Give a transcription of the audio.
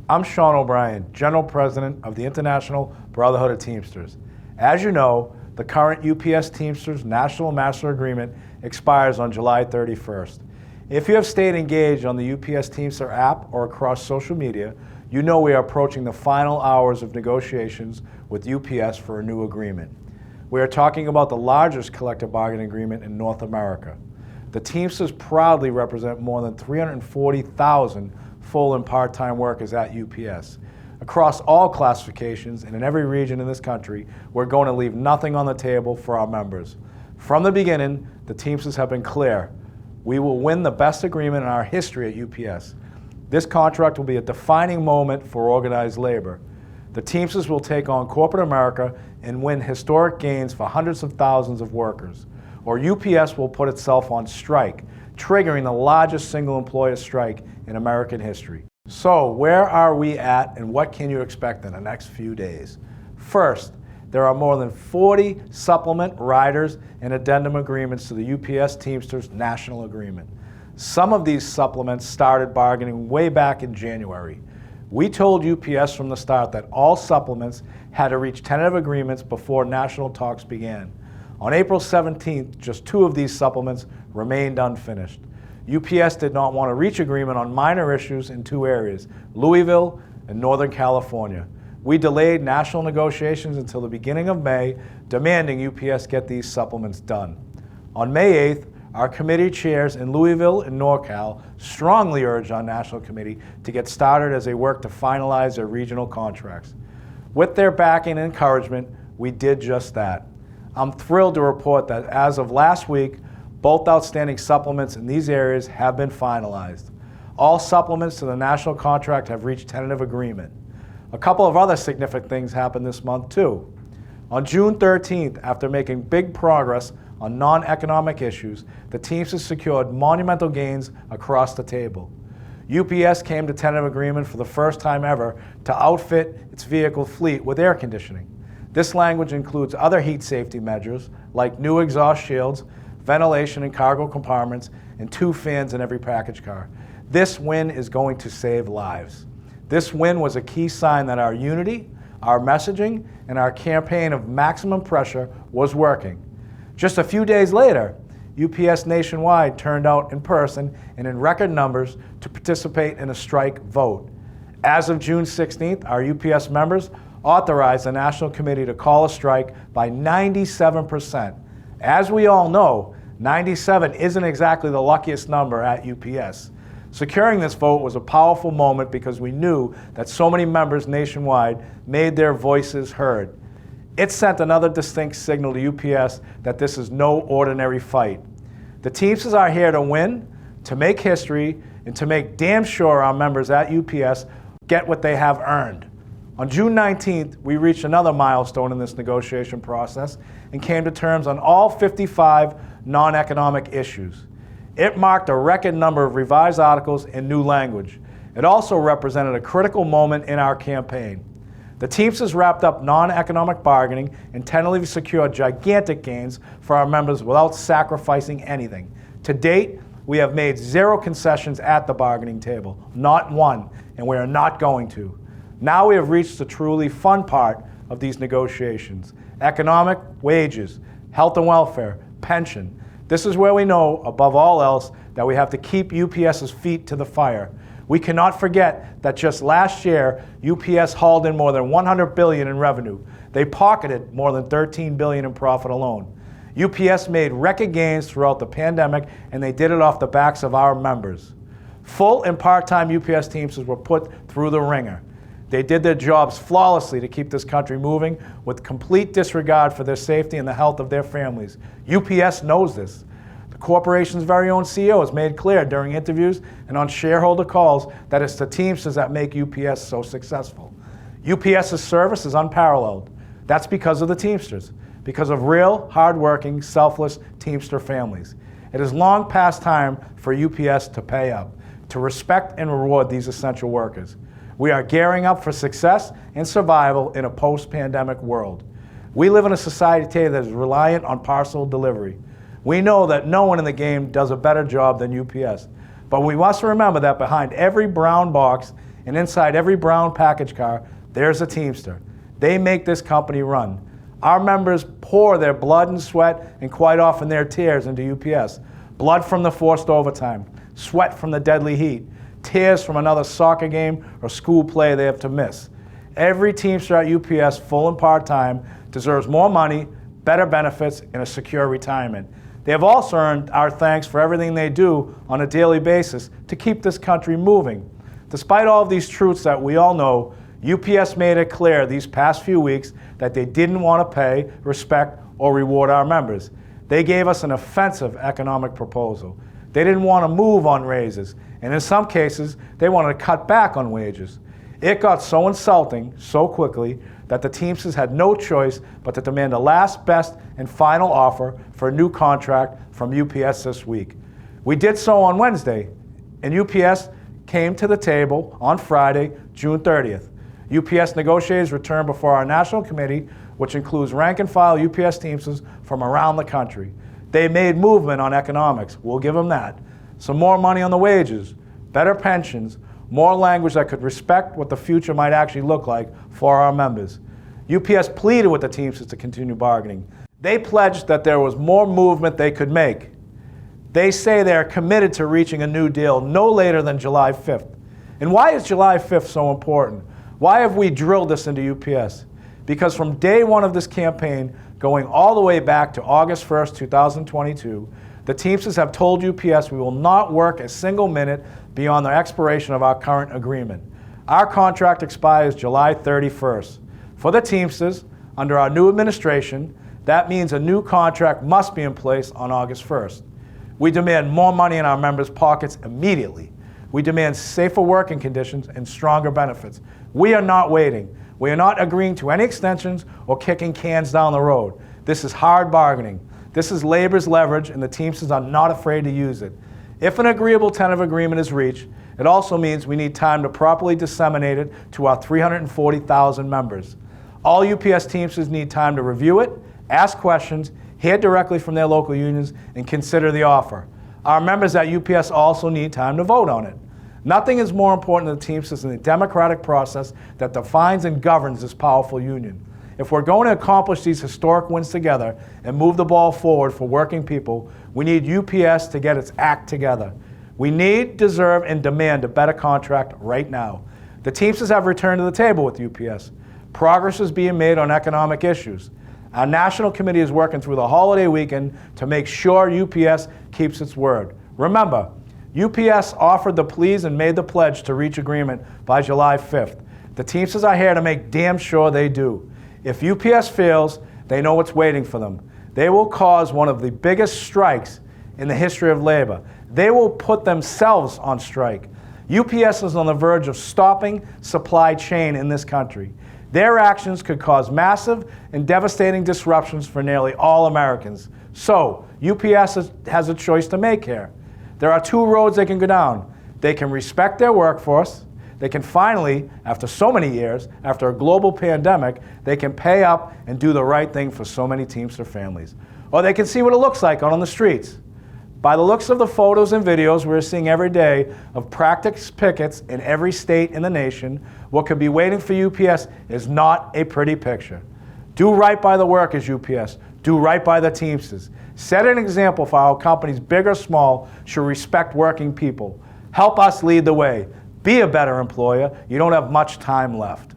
I'm Sean O'Brien, General President of the International Brotherhood of Teamsters. As you know, the current UPS Teamsters National Master Agreement expires on July 31st. If you have stayed engaged on the UPS Teamster app or across social media, you know we are approaching the final hours of negotiations with UPS for a new agreement. We are talking about the largest collective bargaining agreement in North America. The Teamsters proudly represent more than 340,000 full and part-time workers at UPS. Across all classifications and in every region in this country, we're going to leave nothing on the table for our members. From the beginning, the Teamsters have been clear. We will win the best agreement in our history at UPS. This contract will be a defining moment for organized labor. The Teamsters will take on corporate America and win historic gains for hundreds of thousands of workers. Or UPS will put itself on strike, triggering the largest single employer strike in American history. So where are we at and what can you expect in the next few days? First, there are more than 40 supplement, riders, and addendum agreements to the UPS Teamsters National Agreement. Some of these supplements started bargaining way back in January. We told UPS from the start that all supplements had to reach tentative agreements before national talks began. On April 17th, just 2 of these supplements remained unfinished. UPS did not want to reach agreement on minor issues in 2 areas, Louisville and Northern California. We delayed national negotiations until the beginning of May, demanding UPS get these supplements done. On May 8th, our committee chairs in Louisville and NorCal strongly urged our national committee to get started as they work to finalize their regional contracts. With their backing and encouragement, we did just that. I'm thrilled to report that as of last week, both outstanding supplements in these areas have been finalized. All supplements to the national contract have reached tentative agreement. A couple of other significant things happened this month too. On June 13th, after making big progress on non-economic issues, the Teamsters secured monumental gains across the table. UPS came to tentative agreement for the first time ever to outfit its vehicle fleet with air conditioning. This language includes other heat safety measures like new exhaust shields, ventilation in cargo compartments, and 2 fans in every package car. This win is going to save lives. This win was a key sign that our unity, our messaging, and our campaign of maximum pressure was working. Just a few days later, UPS nationwide turned out in person and in record numbers to participate in a strike vote. As of June 16th, our UPS members authorized the National Committee to call a strike by 97%. As we all know, 97 isn't exactly the luckiest number at UPS. Securing this vote was a powerful moment because we knew that so many members nationwide made their voices heard. It sent another distinct signal to UPS that this is no ordinary fight. The Teamsters are here to win, to make history, and to make damn sure our members at UPS get what they have earned. On June 19th, we reached another milestone in this negotiation process and came to terms on all 55 non-economic issues. It marked a record number of revised articles and new language. It also represented a critical moment in our campaign. The Teamsters wrapped up non-economic bargaining and tentatively secured gigantic gains for our members without sacrificing anything. To date, we have made 0 concessions at the bargaining table, not one, and we are not going to. Now we have reached the truly fun part of these negotiations. Economic, wages, health and welfare, pension. This is where we know, above all else, that we have to keep UPS's feet to the fire. We cannot forget that just last year, UPS hauled in more than $100 billion in revenue. They pocketed more than $13 billion in profit alone. UPS made record gains throughout the pandemic, and they did it off the backs of our members. Full and part-time UPS Teamsters were put through the ringer. They did their jobs flawlessly to keep this country moving with complete disregard for their safety and the health of their families. UPS knows this. The corporation's very own CEO has made clear during interviews and on shareholder calls that it's the Teamsters that make UPS so successful. UPS's service is unparalleled. That's because of the Teamsters, because of real, hardworking, selfless Teamster families. It is long past time for UPS to pay up, to respect and reward these essential workers. We are gearing up for success and survival in a post-pandemic world. We live in a society today that is reliant on parcel delivery. We know that no one in the game does a better job than UPS, but we must remember that behind every brown box and inside every brown package car, there's a Teamster. They make this company run. Our members pour their blood and sweat, and quite often their tears, into UPS. Blood from the forced overtime, sweat from the deadly heat, tears from another soccer game or school play they have to miss. Every Teamster at UPS, full and part-time, deserves more money, better benefits, and a secure retirement. They have also earned our thanks for everything they do on a daily basis to keep this country moving. Despite all of these truths that we all know, UPS made it clear these past few weeks that they didn't want to pay, respect, or reward our members. They gave us an offensive economic proposal. They didn't want to move on raises, and in some cases, they wanted to cut back on wages. It got so insulting so quickly that the Teamsters had no choice but to demand a last, best, and final offer for a new contract from UPS this week. We did so on Wednesday, and UPS came to the table on Friday, June 30th. UPS negotiators returned before our national committee, which includes rank and file UPS Teamsters from around the country. They made movement on economics, we'll give them that. Some more money on the wages, better pensions, more language that could respect what the future might actually look like for our members. UPS pleaded with the Teamsters to continue bargaining. They pledged that there was more movement they could make. They say they are committed to reaching a new deal no later than July 5th. And why is July 5th so important? Why have we drilled this into UPS? Because from day one of this campaign, going all the way back to August 1st, 2022, the Teamsters have told UPS we will not work a single minute beyond the expiration of our current agreement. Our contract expires July 31st. For the Teamsters, under our new administration, that means a new contract must be in place on August 1st. We demand more money in our members' pockets immediately. We demand safer working conditions and stronger benefits. We are not waiting. We are not agreeing to any extensions or kicking cans down the road. This is hard bargaining. This is labor's leverage, and the Teamsters are not afraid to use it. If an agreeable tentative agreement is reached, it also means we need time to properly disseminate it to our 340,000 members. All UPS Teamsters need time to review it, ask questions, hear directly from their local unions, and consider the offer. Our members at UPS also need time to vote on it. Nothing is more important to the Teamsters than the democratic process that defines and governs this powerful union. If we're going to accomplish these historic wins together and move the ball forward for working people, we need UPS to get its act together. We need, deserve, and demand a better contract right now. The Teamsters have returned to the table with UPS. Progress is being made on economic issues. Our national committee is working through the holiday weekend to make sure UPS keeps its word. Remember, UPS offered the pleas and made the pledge to reach agreement by July 5th. The Teamsters are here to make damn sure they do. If UPS fails, they know what's waiting for them. They will cause one of the biggest strikes in the history of labor. They will put themselves on strike. UPS is on the verge of stopping supply chain in this country. Their actions could cause massive and devastating disruptions for nearly all Americans. So, UPS has a choice to make here. There are two roads they can go down. They can respect their workforce. They can finally, after so many years, after a global pandemic, they can pay up and do the right thing for so many Teamster families. Or they can see what it looks like out on the streets. By the looks of the photos and videos we're seeing every day of practice pickets in every state in the nation, what could be waiting for UPS is not a pretty picture. Do right by the workers, UPS. Do right by the Teamsters. Set an example for how companies, big or small, should respect working people. Help us lead the way. Be a better employer. You don't have much time left.